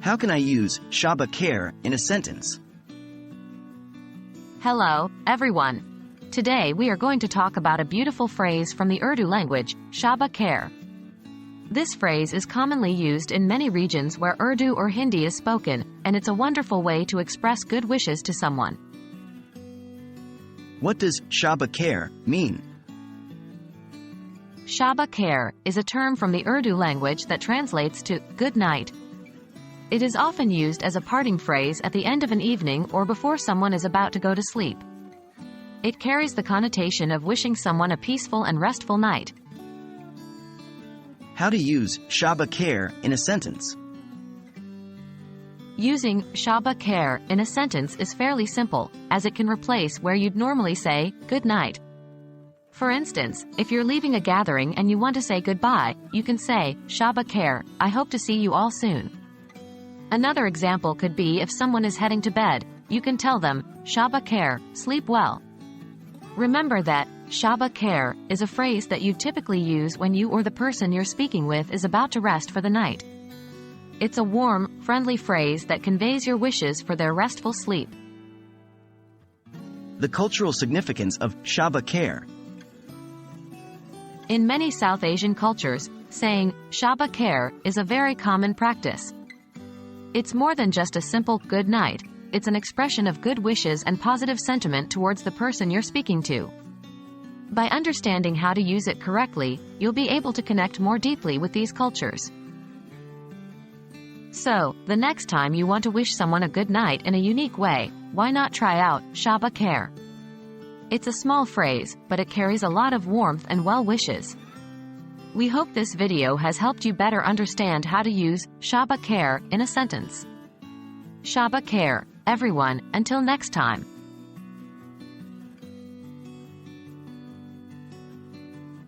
How can I use Shabba Khair in a sentence? Hello, everyone. Today we are going to talk about a beautiful phrase from the Urdu language, Shabba Khair. This phrase is commonly used in many regions where Urdu or Hindi is spoken, and it's a wonderful way to express good wishes to someone. What does Shabba Khair mean? Shabba Khair is a term from the Urdu language that translates to good night. It is often used as a parting phrase at the end of an evening or before someone is about to go to sleep. It carries the connotation of wishing someone a peaceful and restful night. How to use Shabba Khair in a sentence? Using Shabba Khair in a sentence is fairly simple, as it can replace where you'd normally say, good night. For instance, if you're leaving a gathering and you want to say goodbye, you can say, Shabba Khair, I hope to see you all soon. Another example could be if someone is heading to bed, you can tell them, Shabba Khair, sleep well. Remember that Shabba Khair is a phrase that you typically use when you or the person you're speaking with is about to rest for the night. It's a warm, friendly phrase that conveys your wishes for their restful sleep. The cultural significance of Shabba Khair. In many South Asian cultures, saying Shabba Khair is a very common practice. It's more than just a simple good night. It's an expression of good wishes and positive sentiment towards the person you're speaking to. By understanding how to use it correctly, you'll be able to connect more deeply with these cultures. So, the next time you want to wish someone a good night in a unique way, why not try out Shabba Khair? It's a small phrase, but it carries a lot of warmth and well wishes. We hope this video has helped you better understand how to use Shabba Khair in a sentence. Shabba Khair, everyone, until next time.